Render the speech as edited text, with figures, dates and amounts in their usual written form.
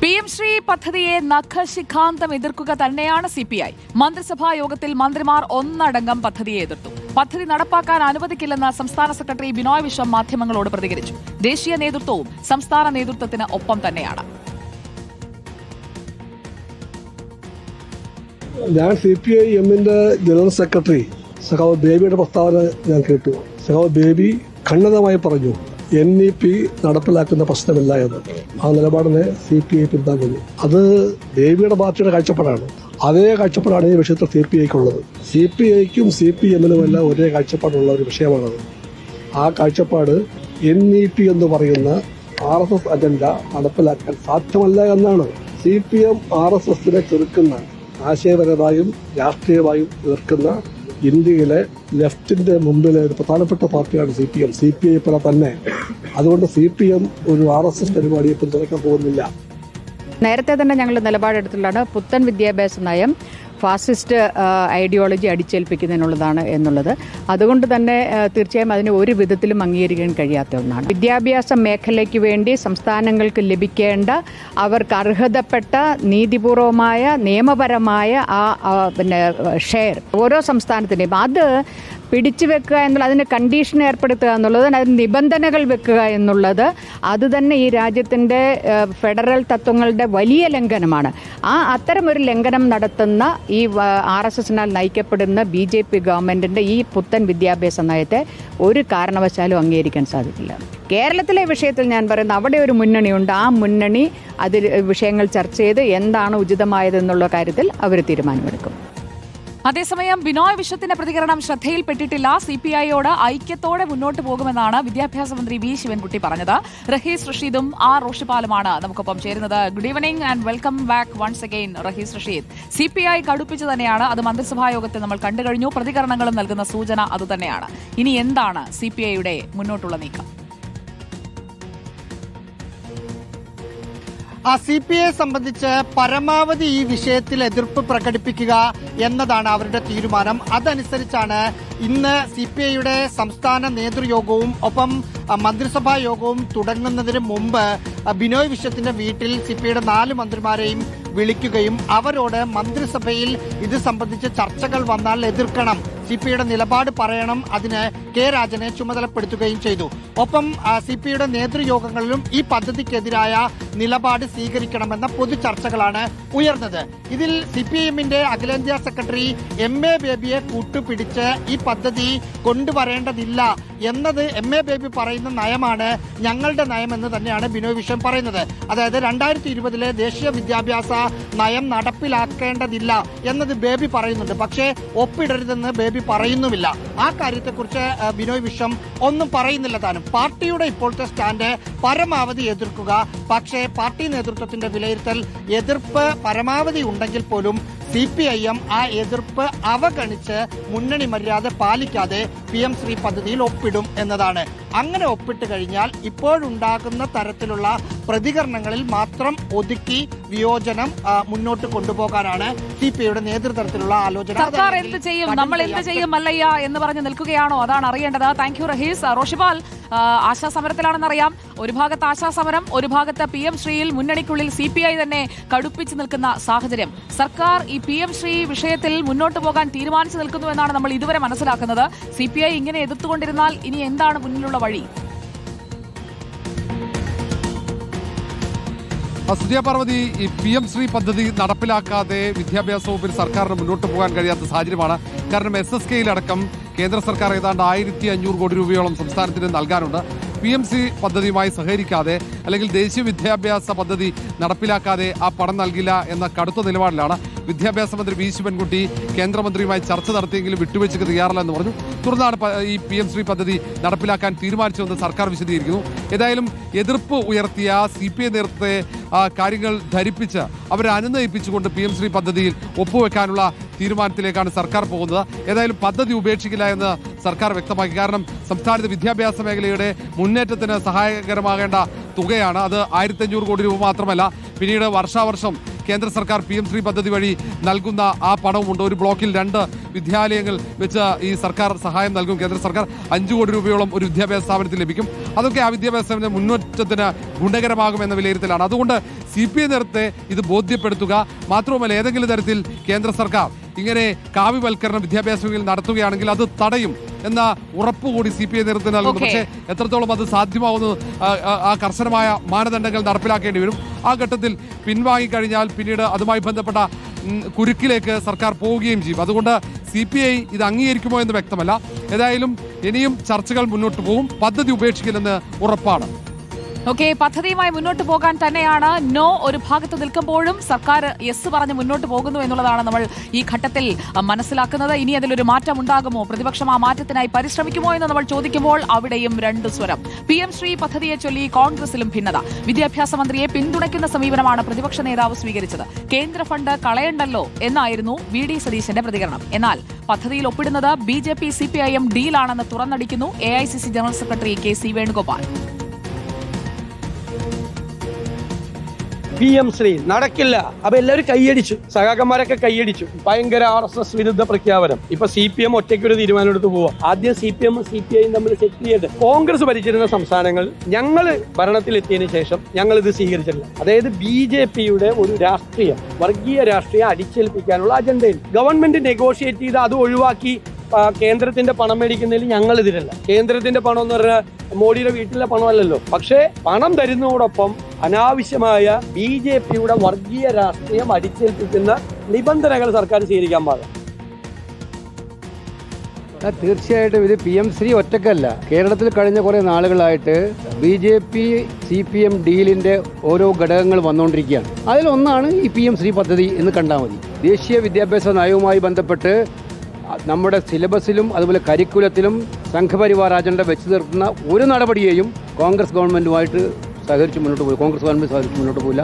PM Shri പദ്ധതിയെ നഖശിഖാന്തം എതിർക്കുക തന്നെയാണ് CPI. മന്ത്രിസഭാ യോഗത്തിൽ മന്ത്രിമാർ ഒന്നടങ്കം പദ്ധതിയെ എതിർത്തു. പദ്ധതി നടപ്പാക്കാൻ അനുവദിക്കില്ലെന്ന് സംസ്ഥാന സെക്രട്ടറി ബിനോയ് വിശ്വം മാധ്യമങ്ങളോട് പ്രതികരിച്ചു. ദേശീയ നേതൃത്വവും സംസ്ഥാന നേതൃത്വത്തിന് ഒപ്പം തന്നെയാണ്. ഞാൻ CPI-എമ്മിന്റെ ജനറൽ സെക്രട്ടറി സഖാവ് ബേബിയുടെ പ്രസ്താവന ഞാൻ കേട്ടു. സഖാവ് ബേബി ഖണ്ഡിതമായി പറഞ്ഞു NEP നടപ്പിലാക്കുന്ന പ്രശ്നമില്ല എന്ന്. ആ നിലപാടിനെ CPI പിന്താങ്ങുന്നു. അത് ബേബിയുടെ പാർട്ടിയുടെ കാഴ്ചപ്പാടാണ്. അതേ കാഴ്ചപ്പാടാണ് ഈ വിഷയത്തിൽ CPI-ക്കുള്ളത്. CPI-ക്കും CPM-നുമെല്ലാം ഒരേ കാഴ്ചപ്പാടുള്ള ഒരു വിഷയമാണത്. ആ കാഴ്ചപ്പാട് NEP എന്ന് പറയുന്ന RSS അജണ്ട നടപ്പിലാക്കാൻ സാധ്യമല്ല എന്നാണ്. CPM RSS-നെ ചെറുക്കുന്ന, ആശയപരമായും രാഷ്ട്രീയമായും എതിർക്കുന്ന ഇന്ത്യയിലെ ലെഫ്റ്റിന്റെ മുമ്പിലെ ഒരു പ്രധാനപ്പെട്ട പാർട്ടിയാണ് CPI പോലെ തന്നെ. അതുകൊണ്ട് CPM ഒരു RSS പരിപാടിയെ പിന്തുണയ്ക്കാൻ പോകുന്നില്ല. നേരത്തെ തന്നെ ഞങ്ങൾ നിലപാടെടുത്തിട്ടുള്ളതാണ് പുത്തൻ വിദ്യാഭ്യാസ നയം ഫാസിസ്റ്റ് ഐഡിയോളജി അടിച്ചേൽപ്പിക്കുന്നതിനുള്ളതാണ് എന്നുള്ളത്. അതുകൊണ്ട് തന്നെ തീർച്ചയായും അതിന് ഒരു വിധത്തിലും അംഗീകരിക്കാൻ കഴിയാത്ത ഒന്നാണ്. വിദ്യാഭ്യാസ മേഖലയ്ക്ക് വേണ്ടി സംസ്ഥാനങ്ങൾക്ക് ലഭിക്കേണ്ട അവർക്ക് അർഹതപ്പെട്ട നീതിപൂർവമായ നിയമപരമായ ഷെയർ ഓരോ സംസ്ഥാനത്തിൻ്റെയും അത് പിടിച്ചു വെക്കുക എന്നുള്ളത്, അതിന് കണ്ടീഷൻ ഏർപ്പെടുത്തുക എന്നുള്ളത്, അതിന് നിബന്ധനകൾ വെക്കുക എന്നുള്ളത് അത് തന്നെ ഈ രാജ്യത്തിൻ്റെ ഫെഡറൽ തത്വങ്ങളുടെ വലിയ ലംഘനമാണ്. അത്തരമൊരു ലംഘനം നടത്തുന്ന ഈ RSS-നാൽ നയിക്കപ്പെടുന്ന BJP ഗവൺമെൻറ്റിൻ്റെ ഈ പുത്തൻ വിദ്യാഭ്യാസ നയത്തെ ഒരു കാരണവശാലും അംഗീകരിക്കാൻ സാധിക്കില്ല. കേരളത്തിലെ വിഷയത്തിൽ ഞാൻ പറയുന്നത് അവിടെ ഒരു മുന്നണിയുണ്ട്. ആ മുന്നണി അതിൽ വിഷയങ്ങൾ ചർച്ച ചെയ്ത് എന്താണ് ഉചിതമായതെന്നുള്ള കാര്യത്തിൽ അവർ തീരുമാനമെടുക്കും. അതേസമയം ബിനോയ് വിശ്വത്തിന്റെ പ്രതികരണം ശ്രദ്ധയിൽപ്പെട്ടിട്ടില്ല. CPI-യോട് ഐക്യത്തോടെ മുന്നോട്ട് പോകുമെന്നാണ് വിദ്യാഭ്യാസ മന്ത്രി V. ശിവൻകുട്ടി പറഞ്ഞത്. റഹീസ് റഷീദും റോഷിപാലുമാണ് നമുക്കൊപ്പം ചേരുന്നത്. Good evening and welcome back once again Rahees Rasheed. CPI കടുപ്പിച്ചു തന്നെയാണ്, അത് മന്ത്രിസഭാ യോഗത്തിൽ നമ്മൾ കണ്ടു കഴിഞ്ഞു. പ്രതികരണങ്ങളും നൽകുന്ന സൂചന അതുതന്നെയാണ്. ഇനി എന്താണ് CPI-യുടെ മുന്നോട്ടുള്ള നീക്കം? CPI സംബന്ധിച്ച് പരമാവധി ഈ വിഷയത്തിൽ എതിർപ്പ് പ്രകടിപ്പിക്കുക എന്നതാണ് അവരുടെ തീരുമാനം. അതനുസരിച്ചാണ് ഇന്ന് CPI-യുടെ സംസ്ഥാന നേതൃയോഗവും ഒപ്പം മന്ത്രിസഭാ യോഗവും തുടങ്ങുന്നതിന് മുമ്പ് ബിനോയ് വിശ്വത്തിന്റെ വീട്ടിൽ CPI-യുടെ 4 മന്ത്രിമാരെയും വിളിക്കുകയും അവരോട് മന്ത്രിസഭയിൽ ഇത് സംബന്ധിച്ച് ചർച്ചകൾ വന്നാൽ എതിർക്കണം, CPI-യുടെ നിലപാട് പറയണം, അതിന് K. രാജനെ ചുമതലപ്പെടുത്തുകയും ചെയ്തു. ഒപ്പം CPI-യുടെ നേതൃയോഗങ്ങളിലും ഈ പദ്ധതിക്കെതിരായ നിലപാട് സ്വീകരിക്കണമെന്ന പൊതു ചർച്ചകളാണ് ഉയർന്നത്. ഇതിൽ CPI-എമ്മിന്റെ അഖിലേന്ത്യാ സെക്രട്ടറി MA ബേബിയെ കൂട്ടുപിടിച്ച് ഈ പദ്ധതി കൊണ്ടുവരേണ്ടതില്ല എന്നത് MA ബേബി പറയുന്ന നയമാണ് ഞങ്ങളുടെ നയമെന്ന് തന്നെയാണ് ബിനോയ് വിശ്വം പറയുന്നത്. അതായത് 2020-ലെ ദേശീയ വിദ്യാഭ്യാസ നയം നടപ്പിലാക്കേണ്ടതില്ല എന്നത് ബേബി പറയുന്നുണ്ട്. പക്ഷേ ഒപ്പിടരുതെന്ന് ബേബി പറയുന്നുമില്ല. ആ കാര്യത്തെക്കുറിച്ച് ബിനോയ് വിശ്വം ഒന്നും പറയുന്നില്ല. താനും പാർട്ടിയുടെ ഇപ്പോഴത്തെ സ്റ്റാൻഡ് പരമാവധി എതിർക്കുക. പക്ഷേ പാർട്ടി നേതൃത്വത്തിന്റെ വിലയിരുത്തൽ എതിർപ്പ് പരമാവധി ഉണ്ടെങ്കിൽ പോലും CPI-എം ആ എതിർപ്പ് അവഗണിച്ച് മുന്നണി മര്യാദ പാലിക്കാതെ PM ശ്രീ പദ്ധതിയിൽ ഒപ്പിടും എന്നതാണ്. അങ്ങനെ ഒപ്പിട്ട് കഴിഞ്ഞാൽ ഇപ്പോഴുണ്ടാകുന്ന തരത്തിലുള്ള പ്രതികരണങ്ങളിൽ മാത്രം ഒതുക്കി വിയോജനം മുന്നോട്ട് കൊണ്ടുപോകാനാണ് CPI-യുടെ നേതൃത്വത്തിലുള്ള ആലോചന. സർക്കാർ എന്ത് ചെയ്യും, നമ്മൾ എന്ത് ചെയ്യും മല്ലയ്യ എന്ന് പറഞ്ഞ് നിൽക്കുകയാണോ? അതാണ് അറിയേണ്ടത്. Thank you Rahees. റോഷിപാൽ, ആശാസമരത്തിലാണെന്നറിയാം. ഒരു ഭാഗത്ത് ആശാസമരം, ഒരു ഭാഗത്ത് PM ശ്രീയിൽ മുന്നണിക്കുള്ളിൽ CPI തന്നെ കടുപ്പിച്ച് നിൽക്കുന്ന സാഹചര്യം. സർക്കാർ ഈ PM ശ്രീ വിഷയത്തിൽ മുന്നോട്ട് പോകാൻ തീരുമാനിച്ചു നിൽക്കുന്നു എന്നാണ് നമ്മൾ ഇതുവരെ മനസ്സിലാക്കുന്നത്. CPI ഇങ്ങനെ എതിർത്തുകൊണ്ടിരുന്നാൽ ഇനി എന്താണ് മുന്നിലുള്ള വഴി? സുജയ പാർവതി, ഈ PM ശ്രീ പദ്ധതി നടപ്പിലാക്കാതെ വിദ്യാഭ്യാസ വകുപ്പിൽ സർക്കാരിന് മുന്നോട്ട് പോകാൻ കഴിയാത്ത സാഹചര്യമാണ്. കാരണം SSK-യിലടക്കം കേന്ദ്ര സർക്കാർ ഏതാണ്ട് 1500 കോടി രൂപയോളം സംസ്ഥാനത്തിന് നൽകാനുണ്ട്. PM ശ്രീ പദ്ധതിയുമായി സഹകരിക്കാതെ അല്ലെങ്കിൽ ദേശീയ വിദ്യാഭ്യാസ പദ്ധതി നടപ്പിലാക്കാതെ ആ പണം നൽകില്ല എന്ന കടുത്ത നിലപാടിലാണ് വിദ്യാഭ്യാസ മന്ത്രി V. ശിവൻകുട്ടി കേന്ദ്രമന്ത്രിയുമായി ചർച്ച നടത്തിയെങ്കിലും വിട്ടുവീഴ്ചയ്ക്ക് തയ്യാറല്ലെന്ന് പറഞ്ഞു. തുടർന്നാണ് ഈ PM ശ്രീ പദ്ധതി നടപ്പിലാക്കാൻ തീരുമാനിച്ചതെന്ന് സർക്കാർ വിശദീകരിക്കുന്നു. ഏതായാലും എതിർപ്പ് ഉയർത്തിയ CPI നേതൃത്വത്തെ കാര്യങ്ങൾ ധരിപ്പിച്ച് അവരെ അനുനയിപ്പിച്ചുകൊണ്ട് PM ശ്രീ പദ്ധതിയിൽ ഒപ്പുവെക്കാനുള്ള തീരുമാനത്തിലേക്കാണ് സർക്കാർ പോകുന്നത്. ഏതായാലും പദ്ധതി ഉപേക്ഷിക്കില്ല എന്ന് സർക്കാർ വ്യക്തമാക്കി. കാരണം സംസ്ഥാനത്ത് വിദ്യാഭ്യാസ മേഖലയുടെ മുന്നേറ്റത്തിന് സഹായകരമാകേണ്ട തുകയാണ് അത്. 1500 കോടി രൂപ മാത്രമല്ല, പിന്നീട് വർഷാവർഷം കേന്ദ്ര സർക്കാർ PM ശ്രീ പദ്ധതി വഴി നൽകുന്ന ആ പണവുമുണ്ട്. ഒരു ബ്ലോക്കിൽ 2 വിദ്യാലയങ്ങൾ വെച്ച് ഈ സർക്കാർ സഹായം നൽകും. കേന്ദ്ര സർക്കാർ 5 കോടി രൂപയോളം ഒരു വിദ്യാഭ്യാസ സ്ഥാപനത്തിൽ ലഭിക്കും. അതൊക്കെ ആ വിദ്യാഭ്യാസ മുന്നേറ്റത്തിന് ഗുണകരമാകുമെന്ന വിലയിരുത്തലാണ്. അതുകൊണ്ട് CPI നേതൃത്വത്തെ ഇത് ബോധ്യപ്പെടുത്തുക മാത്രവുമല്ല, ഏതെങ്കിലും തരത്തിൽ കേന്ദ്ര സർക്കാർ ഇങ്ങനെ കാവ്യവൽക്കരണം വിദ്യാഭ്യാസ മേഖലയിൽ നടത്തുകയാണെങ്കിൽ അത് തടയും എന്ന ഉറപ്പുകൂടി CPI നേതൃത്വം നൽകുന്നു. പക്ഷേ എത്രത്തോളം അത് സാധ്യമാവുന്നു, ആ കർശനമായ മാനദണ്ഡങ്ങൾ നടപ്പിലാക്കേണ്ടി വരും. ആ ഘട്ടത്തിൽ പിൻവാങ്ങിക്കഴിഞ്ഞാൽ പിന്നീട് അതുമായി ബന്ധപ്പെട്ട കുരുക്കിലേക്ക് സർക്കാർ പോവുകയും ചെയ്യും. അതുകൊണ്ട് CPI ഇത് അംഗീകരിക്കുമോ എന്ന് വ്യക്തമല്ല. ഏതായാലും ഇനിയും ചർച്ചകൾ മുന്നോട്ട് പോകും. പദ്ധതി ഉപേക്ഷിക്കില്ലെന്ന് ഉറപ്പാണ്. ഓക്കെ, പദ്ധതിയുമായി മുന്നോട്ട് പോകാൻ തന്നെയാണ് നോ ഒരു ഭാഗത്ത് നിൽക്കുമ്പോഴും സർക്കാർ യെസ് പറഞ്ഞ് മുന്നോട്ട് പോകുന്നു എന്നുള്ളതാണ് നമ്മൾ ഈ ഘട്ടത്തിൽ മനസ്സിലാക്കുന്നത്. ഇനി അതിലൊരു മാറ്റം ഉണ്ടാകുമോ, പ്രതിപക്ഷം ആ മാറ്റത്തിനായി പരിശ്രമിക്കുമോ എന്ന് നമ്മൾ ചോദിക്കുമ്പോൾ അവിടെയും 2 സ്വരം. PM ശ്രീ പദ്ധതിയെ ചൊല്ലി കോൺഗ്രസിലും ഭിന്നത. വിദ്യാഭ്യാസ മന്ത്രിയെ പിന്തുണയ്ക്കുന്ന സമീപനമാണ് പ്രതിപക്ഷ നേതാവ് സ്വീകരിച്ചത്. കേന്ദ്ര ഫണ്ട് കളയണ്ടല്ലോ എന്നായിരുന്നു VD സതീശന്റെ പ്രതികരണം. എന്നാൽ പദ്ധതിയിൽ ഒപ്പിടുന്നത് BJP CPIM ഡീലാണെന്ന് തുറന്നടിക്കുന്നു AICC general secretary KC Venugopal. PM Shri നടക്കില്ല. അപ്പൊ എല്ലാവരും കൈയടിച്ചു, സഖാക്കന്മാരൊക്കെ കൈയടിച്ചു. ഭയങ്കര RSS വിരുദ്ധ പ്രഖ്യാപനം. ഇപ്പൊ CPM ഒറ്റയ്ക്കൊരു തീരുമാനം എടുത്ത് പോവാം. ആദ്യം CPM CPI തമ്മിൽ സെറ്റ് ചെയ്ത് കോൺഗ്രസ് ഭരിച്ചിരുന്ന സംസ്ഥാനങ്ങൾ ഞങ്ങൾ ഭരണത്തിലെത്തിയതിനു ശേഷം ഞങ്ങൾ ഇത് സ്വീകരിച്ചിട്ടില്ല. അതായത് BJPയുടെ ഒരു രാഷ്ട്രീയം, വർഗീയ രാഷ്ട്രീയം അടിച്ചേൽപ്പിക്കാനുള്ള അജണ്ടയിൽ ഗവൺമെന്റ് നെഗോഷിയേറ്റ് ചെയ്ത് അത് ഒഴിവാക്കി കേന്ദ്രത്തിന്റെ പണം മേടിക്കുന്നതിൽ ഞങ്ങൾ ഇതിലല്ല. കേന്ദ്രത്തിന്റെ പണം എന്ന് പറഞ്ഞാൽ മോഡിയുടെ വീട്ടിലെ പണമല്ലല്ലോ. പക്ഷേ പണം തരുന്നതോടൊപ്പം അനാവശ്യമായ BJPയുടെ വർഗീയ രാഷ്ട്രീയം അടിച്ചേൽപ്പിക്കുന്ന നിബന്ധനകൾ സർക്കാർ സ്വീകരിക്കാൻ പാടില്ല. തീർച്ചയായിട്ടും ഇത് PM ശ്രീ ഒറ്റക്കല്ല. കേരളത്തിൽ കഴിഞ്ഞ കുറേ നാളുകളായിട്ട് BJP CPM ഡീലിന്റെ ഓരോ ഘടകങ്ങൾ വന്നുകൊണ്ടിരിക്കുകയാണ്. അതിലൊന്നാണ് ഈ PM ശ്രീ പദ്ധതി എന്ന് കണ്ടാൽ മതി. ദേശീയ വിദ്യാഭ്യാസ നയവുമായി ബന്ധപ്പെട്ട് നമ്മുടെ സിലബസിലും അതുപോലെ കരിക്കുലത്തിലും സംഘപരിവാർ അജണ്ട വെച്ച് നിർത്തുന്ന ഒരു നടപടിയെയും കോൺഗ്രസ് ഗവൺമെന്റുമായിട്ട് സഹകരിച്ച് മുന്നോട്ട് പോയി, കോൺഗ്രസ് ഗവൺമെന്റ് സഹകരിച്ച് മുന്നോട്ട് പോയില്ല.